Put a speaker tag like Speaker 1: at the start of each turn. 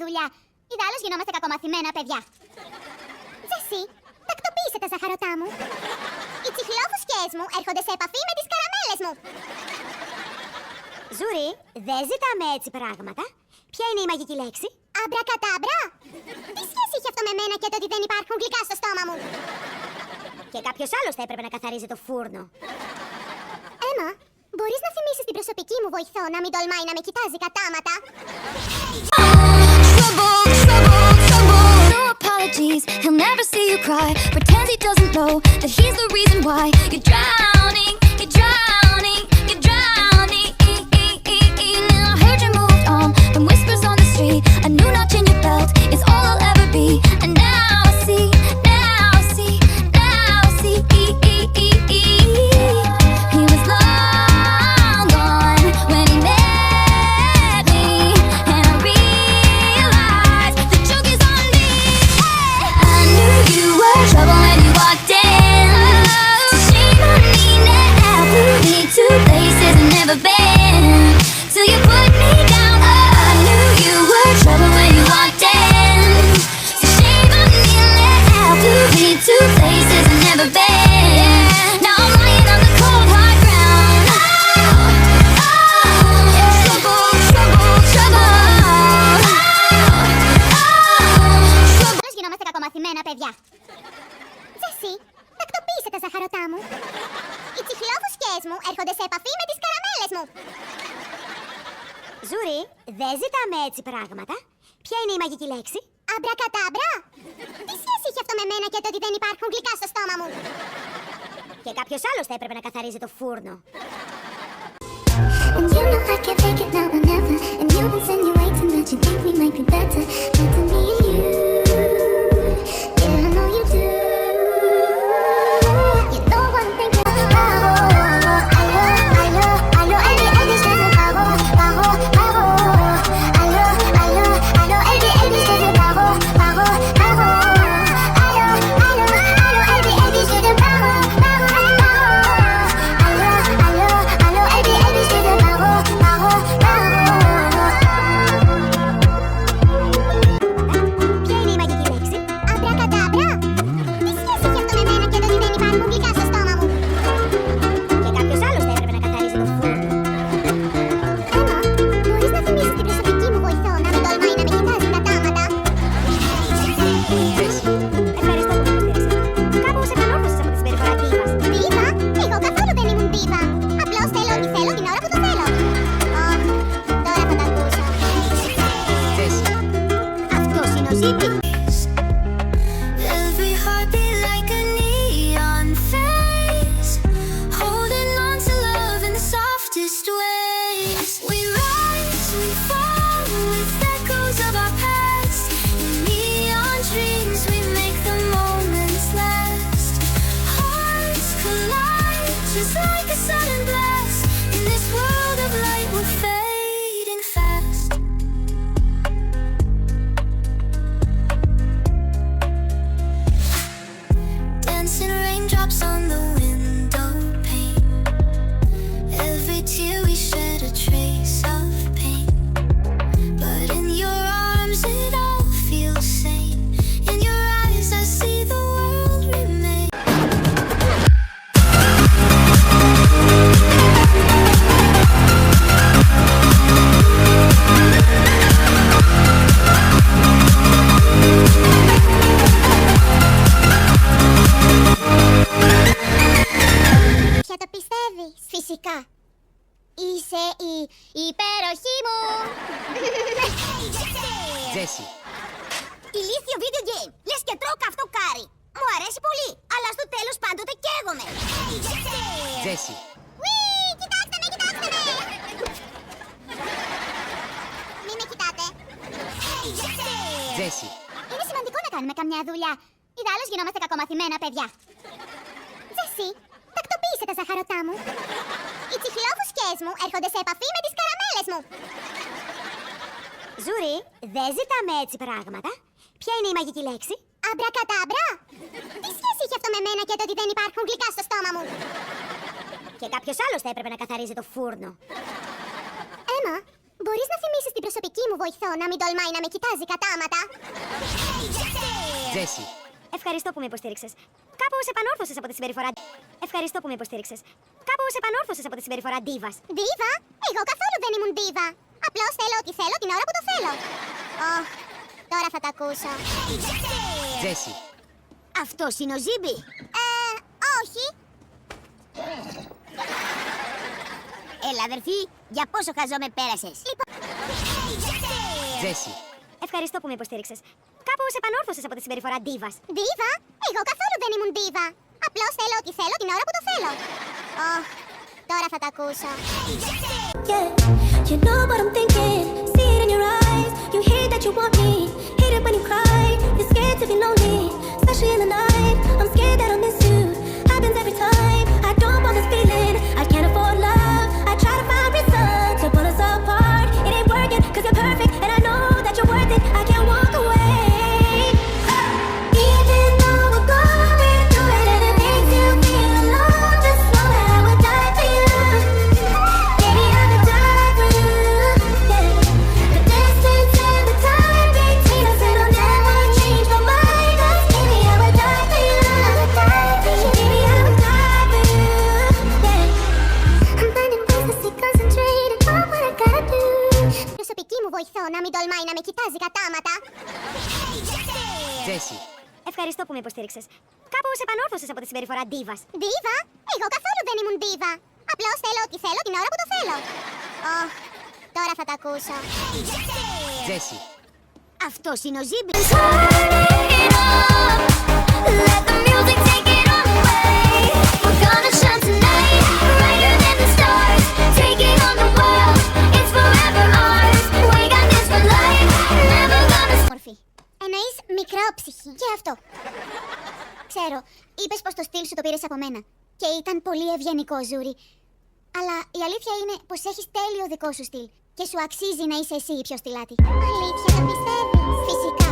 Speaker 1: δουλειά. Ιδάλλως γινόμαστε κακομαθημένα παιδιά. Τζεσί, τακτοποίησε τα ζαχαρωτά μου. Οι τσιχλόφουσκές μου έρχονται σε επαφή με τις καραμέλες μου.
Speaker 2: Ζούρι, δεν ζητάμε έτσι πράγματα. Ποια είναι η μαγική λέξη?
Speaker 1: Αμπρακατάμπρα! Τι σχέση έχει αυτό με μένα και το ότι δεν υπάρχουν γλυκά στο στόμα μου?
Speaker 2: Και κάποιος άλλος θα έπρεπε να καθαρίζει το φούρνο.
Speaker 1: Έμα, μπορείς να θυμίσεις την προσωπική μου βοηθό να μην τολμάει να με κοιτάζει κατάματα?
Speaker 3: No apologies, he'll never see you cry. Pretends he doesn't know that he's the reason why you're drowning, you're drowning, you're drowning. Now I heard you moved on from whispers on the street. A new notch in your belt is all I'll ever be. And now I see, now I see, now I see. He was long gone when he met me, and I realized the joke is on me. I knew you were trouble when you walked in. So shame on me now. Flew me to places I've never been. Till you put me down. I knew you were trouble when you walked in. So shame on me now. Flew me to places I've never been. Now I'm lying on the cold hard ground. Trouble, trouble, trouble.
Speaker 1: Ιδάλλως γινόμαστε κακομαθημένα παιδιά. Τζεσί, τακτοποίησε τα ζαχαρωτά μου. Οι τσιχλόφουσκές μου έρχονται σε επαφή με τις καραμέλες μου.
Speaker 2: Ζούρι, δεν ζητάμε έτσι πράγματα. Ποια είναι η μαγική λέξη?
Speaker 1: Αμπρακατάμπρα! Τι σχέση έχει αυτό με μένα και το ότι δεν υπάρχουν γλυκά στο στόμα μου?
Speaker 2: Και κάποιος άλλος θα έπρεπε να καθαρίζει το φούρνο.
Speaker 3: And you know I can't take it now or never. And you've insinuating that you think we might be better. Better me and you. Yeah, I know you do. You know what I'm thinking. Allo, Elvis, je veux paro, paro, paro. Allo, Elvis, je veux paro, paro, paro. Allo, Elvis, je veux paro, paro, paro. Allo, Elvis, je veux paro, paro, paro.
Speaker 2: Ποια είναι η μαγική λέξη?
Speaker 1: Αμπρακατάμπρα! Τι σχέση έχει αυτό με μένα και το ότι δεν υπάρχουν γλυκά στο στόμα μου?
Speaker 2: Και κάποιος άλλος θα έπρεπε να καθαρίζει το φούρνο.
Speaker 1: Έμα, μπορείς να θυμίσεις την προσωπική μου βοηθό να μην τολμάει να με κοιτάζει κατάματα?
Speaker 2: Ευχαριστώ που με υποστήριξες. Κάπως επανόρθωσες από τη συμπεριφορά δίβας.
Speaker 1: Δίβα? Εγώ καθόλου δεν ήμουν δίβα. Απλώς θέλω ό,τι θέλω την ώρα που το θέλω. Τώρα θα τα ακούσω.
Speaker 2: Αυτός είναι ο Ζήτη.
Speaker 3: Every heartbeat like a neon face, holding on to love in the softest ways. We rise, we fall with echoes of our past. In neon dreams, we make the moments last. Hearts collide just like a sudden blast. In this world of light, we're fading fast. Dancing raindrops on the window pane. Every tear we shed a trace of pain. But in your arms it all feels sane. In your eyes I see the world remain.
Speaker 1: Ποια το πιστεύεις? Φυσικά. Είσαι η υπέροχή μου.
Speaker 4: Τζέσι.
Speaker 1: Ηλίθιο video game. Λες και τρώω καυτό κάρι. Μου αρέσει πολύ, αλλά στο τέλος πάντοτε καίγομαι.
Speaker 4: Τζέσι.
Speaker 1: Ουί, κοιτάξτε με, κοιτάξτε με. Μη με κοιτάτε.
Speaker 4: Τζέσι.
Speaker 1: Είναι σημαντικό να κάνουμε καμιά δουλειά. Ιδάλλως γινόμαστε κακομαθημένα παιδιά. Τζεσί, τακτοποίησε τα ζαχαρωτά μου. Οι τσιχλόφουσκές μου έρχονται σε επαφή με τις καραμέλες μου.
Speaker 2: Ζούρι, δεν ζητάμε έτσι πράγματα. Ποια είναι η μαγική λέξη?
Speaker 1: Αμπρακατάμπρα! Τι σχέση έχει αυτό με μένα και το ότι δεν υπάρχουν γλυκά στο στόμα μου?
Speaker 2: Και κάποιος άλλος θα έπρεπε να καθαρίζει το φούρνο.
Speaker 1: Έμα, Μπορείς να θυμίσεις την προσωπική μου βοηθό να μην τολμάει να με κοιτάζει κατάματα?
Speaker 4: Τζέσι.
Speaker 2: Ευχαριστώ που με υποστήριξες. Κάπως επανόρθωσες από τη συμπεριφορά. Ευχαριστώ που με υποστήριξες. Κάπως επανόρθωσες από τη συμπεριφορά ντίβας.
Speaker 1: Ντίβα? Εγώ καθόλου δεν ήμουν ντίβα. Απλώς θέλω ό,τι θέλω την ώρα που το θέλω. Τώρα θα τα ακούσω.
Speaker 4: Τζέσι.
Speaker 1: Αυτός είναι ο Ζίμπι? Όχι. Έλα αδερφή, για πόσο χαζό με πέρασες?
Speaker 4: Τζέσι.
Speaker 2: Ευχαριστώ που με υποστήριξες. Κάπως επανόρθωσες από τη συμπεριφορά ντίβας.
Speaker 1: Ντίβα? Εγώ καθόλου δεν ήμουν ντίβα. Απλώς θέλω ό,τι θέλω την ώρα που το θέλω. Τώρα θα τα ακούσω.
Speaker 3: Yeah, you know what I'm thinking. See it in your eyes. You hate that you want me. Hate it when you cry. You're scared to be lonely, especially in the night. I'm scared that I'll miss you. Happens every time. I don't want this feeling. I can't afford love. I try to find reason to pull us apart. It ain't working 'cause you're perfect, and I know that you're worth it. I can't walk away. Even though we're going through it and it makes you feel alone, just know that I would die for you. Baby, I would die for you. Yeah. The distance and the time between us, it'll never change my mind. 'Cause baby, I would die for you. I would die for you. Baby, I would die for you. Yeah. I'm finding ways to stay concentrated on what I gotta do.
Speaker 1: Προσωπική μου βοηθό να μην τολμάει να με κοιτάζει κατάματα.
Speaker 4: Τζέσι.
Speaker 2: Ευχαριστώ που με υποστήριξες. Κάπως επανόρθωσες από τη συμπεριφορά ντίβας.
Speaker 1: Ντίβα? Εγώ καθόλου δεν ήμουν ντίβα. Απλώς θέλω ό,τι θέλω την ώρα που το θέλω. Τώρα θα τα ακούσω.
Speaker 4: Τζέσι.
Speaker 1: Αυτός είναι ο Ζίμπι.
Speaker 3: Turn it up. Let the music take it all away. We're gonna shine tonight, brighter than the stars. Taking on the world, it's forever ours. We got this for life, never gonna
Speaker 1: Μορφή. Εννοείς μικρόψυχη. Και αυτό. Ξέρω, είπες πως το στυλ σου το πήρες από μένα. Και ήταν πολύ ευγενικό, Ζούρι. Αλλά η αλήθεια είναι πως έχεις τέλειο δικό σου στυλ. Και σου αξίζει να είσαι εσύ η πιο στυλάτη. Αλήθεια, το πιστεύεις? Φυσικά.